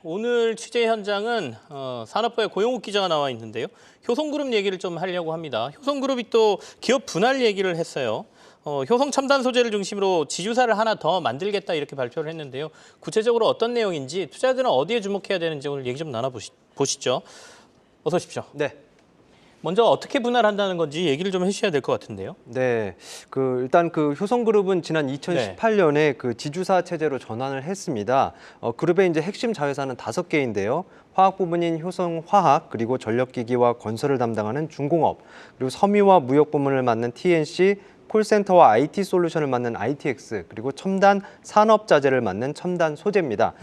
오늘 취재 현장은 산업부의 고용욱 기자가 나와 있는데요. 효성그룹 얘기를 좀 하려고 합니다. 효성그룹이 또 기업 분할 얘기를 했어요. 효성 첨단 소재를 중심으로 지주사를 하나 더 만들겠다 이렇게 발표를 했는데요. 구체적으로 어떤 내용인지 투자자들은 어디에 주목해야 되는지 오늘 얘기 좀 나눠보시죠. 어서 오십시오. 네. 먼저 어떻게 분할한다는 건지 얘기를 좀 해주셔야 될 것 같은데요. 네. 일단 효성그룹은 지난 2018년에 그 지주사 체제로 전환을 했습니다. 그룹의 이제 핵심 자회사는 5개인데요. 화학 부문인 효성화학, 그리고 전력기기와 건설을 담당하는 중공업, 그리고 섬유와 무역 부문을 맡는 TNC, 콜센터와 IT 솔루션을 맡는 ITX, 그리고 첨단 산업자재를 맡는 첨단 소재입니다.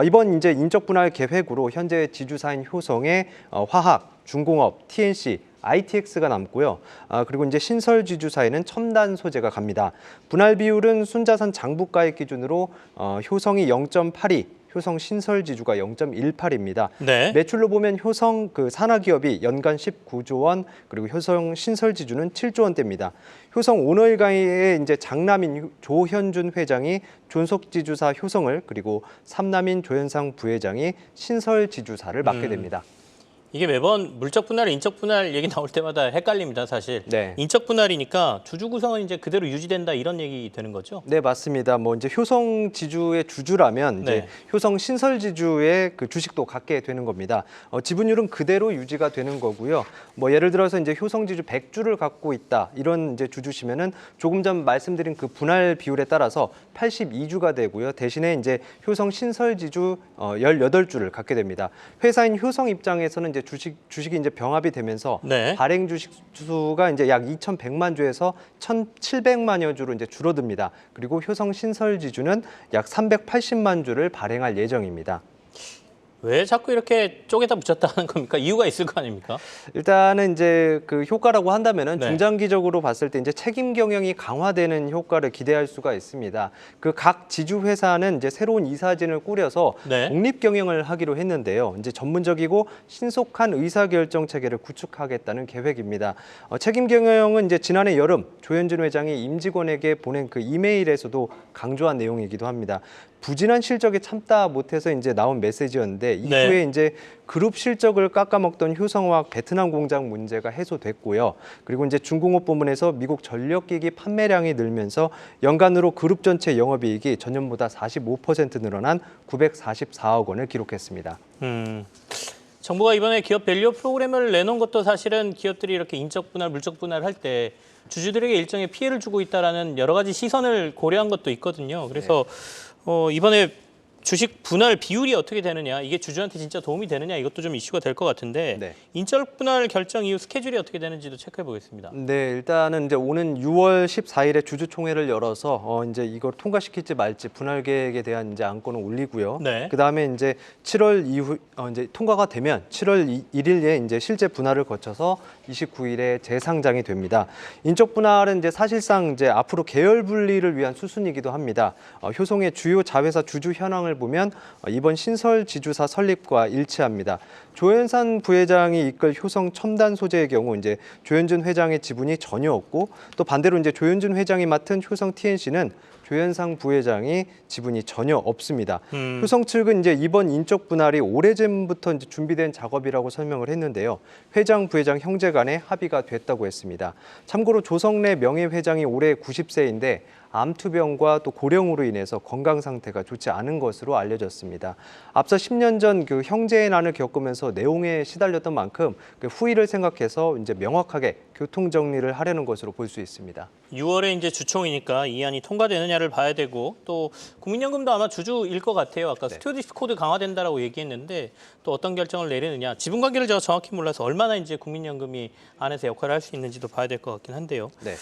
이번 이제 인적 분할 계획으로 현재 지주사인 효성의 화학, 중공업, TNC, ITX가 남고요. 그리고 이제 신설 지주사에는 첨단 소재가 갑니다. 분할 비율은 순자산 장부가액 기준으로 효성이 0.82, 효성 신설 지주가 0.18입니다. 네. 매출로 보면 효성 산하기업이 연간 19조 원, 그리고 효성 신설 지주는 7조 원대입니다. 효성 오너일가의 이제 장남인 조현준 회장이 존속지주사 효성을, 그리고 삼남인 조현상 부회장이 신설 지주사를 맡게 됩니다. 이게 매번 물적 분할, 인적 분할 얘기 나올 때마다 헷갈립니다, 사실. 네. 인적 분할이니까 주주 구성은 이제 그대로 유지된다 이런 얘기 되는 거죠? 네, 맞습니다. 이제 효성 지주의 주주라면 이제 네. 효성 신설 지주의 그 주식도 갖게 되는 겁니다. 지분율은 그대로 유지가 되는 거고요. 예를 들어서 이제 효성 지주 100주를 갖고 있다 이런 이제 주주시면은 조금 전 말씀드린 그 분할 비율에 따라서 82주가 되고요. 대신에 이제 효성 신설 지주 18주를 갖게 됩니다. 회사인 효성 입장에서는 이제 주식이 이제 병합이 되면서 네. 발행 주식 수가 이제 약 2,100만 주에서 1,700만여 주로 이제 줄어듭니다. 그리고 효성 신설 지주는 약 380만 주를 발행할 예정입니다. 왜 자꾸 이렇게 쪼개다 붙였다 하는 겁니까? 이유가 있을 거 아닙니까? 일단은 이제 그 효과라고 한다면은 네. 중장기적으로 봤을 때 이제 책임 경영이 강화되는 효과를 기대할 수가 있습니다. 그 각 지주 회사는 이제 새로운 이사진을 꾸려서 네. 독립 경영을 하기로 했는데요. 이제 전문적이고 신속한 의사 결정 체계를 구축하겠다는 계획입니다. 책임 경영은 이제 지난해 여름 조현준 회장이 임직원에게 보낸 그 이메일에서도 강조한 내용이기도 합니다. 부진한 실적에 참다 못해서 이제 나온 메시지였는데 이후에 네. 이제 그룹 실적을 깎아먹던 효성화학 베트남 공장 문제가 해소됐고요. 그리고 이제 중공업 부문에서 미국 전력기기 판매량이 늘면서 연간으로 그룹 전체 영업이익이 전년보다 45% 늘어난 944억 원을 기록했습니다. 정부가 이번에 기업 밸류 프로그램을 내놓은 것도 사실은 기업들이 이렇게 인적 분할, 물적 분할을 할 때 주주들에게 일정의 피해를 주고 있다라는 여러 가지 시선을 고려한 것도 있거든요. 그래서 이번에 주식 분할 비율이 어떻게 되느냐, 이게 주주한테 진짜 도움이 되느냐 이것도 좀 이슈가 될 것 같은데 네. 인적 분할 결정 이후 스케줄이 어떻게 되는지도 체크해 보겠습니다. 네, 일단은 이제 오는 6월 14일에 주주총회를 열어서 이제 이걸 통과시킬지 말지 분할 계획에 대한 이제 안건을 올리고요. 네. 그다음에 이제 7월 이후 이제 통과가 되면 7월 1일에 이제 실제 분할을 거쳐서 29일에 재상장이 됩니다. 인적 분할은 이제 사실상 이제 앞으로 계열 분리를 위한 수순이기도 합니다. 효성의 주요 자회사 주주 현황을 보면 이번 신설 지주사 설립과 일치합니다. 조현산 부회장이 이끌 효성 첨단 소재의 경우 이제 조현준 회장의 지분이 전혀 없고, 또 반대로 이제 조현준 회장이 맡은 효성 TNC는 조현상 부회장이 지분이 전혀 없습니다. 효성 측은 이제 이번 인적 분할이 오래전부터 이제 준비된 작업이라고 설명을 했는데요. 회장, 부회장 형제 간에 합의가 됐다고 했습니다. 참고로 조성래 명예회장이 올해 90세인데 암투병과 또 고령으로 인해서 건강 상태가 좋지 않은 것으로 알려졌습니다. 앞서 10년 전 그 형제의 난을 겪으면서 내용에 시달렸던 만큼 그 후일을 생각해서 이제 명확하게 교통 정리를 하려는 것으로 볼 수 있습니다. 6월에 이제 주총이니까 이 안이 통과되느냐를 봐야 되고, 또 국민연금도 아마 주주일 것 같아요. 아까 네. 스튜어디스 코드 강화된다라고 얘기했는데 또 어떤 결정을 내리느냐, 지분 관계를 제가 정확히 몰라서 얼마나 이제 국민연금이 안에서 역할을 할 수 있는지도 봐야 될 것 같긴 한데요. 네.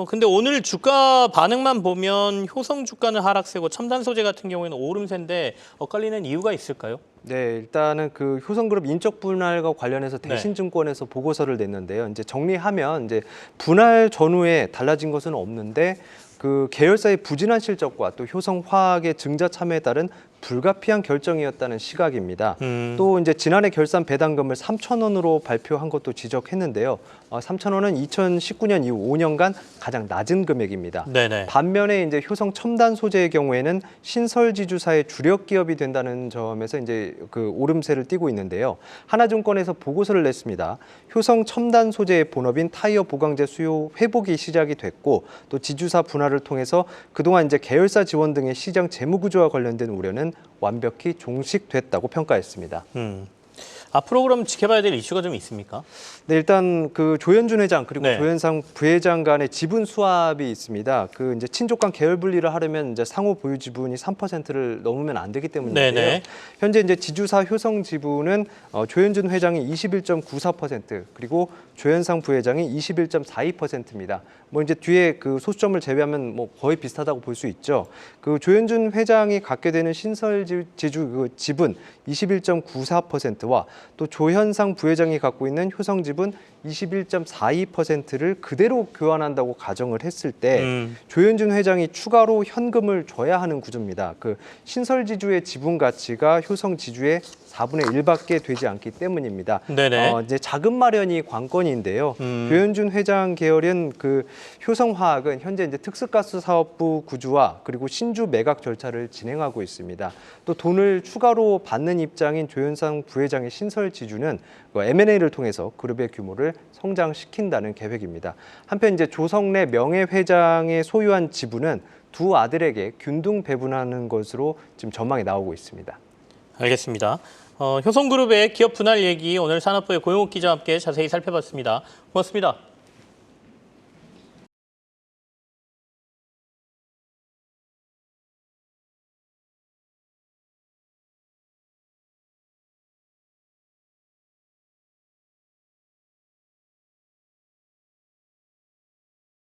근데 오늘 주가 반응만 보면 효성 주가는 하락세고 첨단 소재 같은 경우에는 오름세인데 엇갈리는 이유가 있을까요? 네, 일단은 그 효성그룹 인적 분할과 관련해서 네. 대신증권에서 보고서를 냈는데요. 이제 정리하면 이제 분할 전후에 달라진 것은 없는데 그 계열사의 부진한 실적과 또 효성화학의 증자 참여에 따른 불가피한 결정이었다는 시각입니다. 또 이제 지난해 결산 배당금을 3,000원으로 발표한 것도 지적했는데요. 3,000원은 2019년 이후 5년간 가장 낮은 금액입니다. 네네. 반면에 이제 효성 첨단 소재의 경우에는 신설 지주사의 주력 기업이 된다는 점에서 이제 그 오름세를 띠고 있는데요. 하나증권에서 보고서를 냈습니다. 효성 첨단 소재의 본업인 타이어 보강제 수요 회복이 시작이 됐고 또 지주사 분할을 통해서 그동안 이제 계열사 지원 등의 시장 재무 구조와 관련된 우려는 완벽히 종식됐다고 평가했습니다. 앞으로 그럼 지켜봐야 될 이슈가 좀 있습니까? 네, 일단 그 조현준 회장 그리고 네. 조현상 부회장 간의 지분 수합이 있습니다. 그 이제 친족 간 계열 분리를 하려면 이제 상호 보유 지분이 3%를 넘으면 안 되기 때문인데요. 네네. 현재 이제 지주사 효성 지분은 조현준 회장이 21.94% 그리고 조현상 부회장이 21.42%입니다. 뭐 이제 뒤에 그 소수점을 제외하면 뭐 거의 비슷하다고 볼 수 있죠. 그 조현준 회장이 갖게 되는 신설 지주 그 지분 21.94%와 또 조현상 부회장이 갖고 있는 효성 지분 21.42%를 그대로 교환한다고 가정을 했을 때 조현준 회장이 추가로 현금을 줘야 하는 구조입니다. 그 신설 지주의 지분 가치가 효성 지주의 4분의 1밖에 되지 않기 때문입니다. 네네. 이제 자금 마련이 관건인데요. 조현준 회장 계열은 그 효성화학은 현재 이제 특수가스 사업부 구주와 그리고 신주 매각 절차를 진행하고 있습니다. 또 돈을 추가로 받는 입장인 조현상 부회장의 신설 지주는 M&A를 통해서 그룹의 규모를 성장시킨다는 계획입니다. 한편 이제 조성래 명예회장의 소유한 지분은 두 아들에게 균등 배분하는 것으로 지금 전망이 나오고 있습니다. 알겠습니다. 효성그룹의 기업 분할 얘기 오늘 산업부의 고용욱 기자와 함께 자세히 살펴봤습니다. 고맙습니다.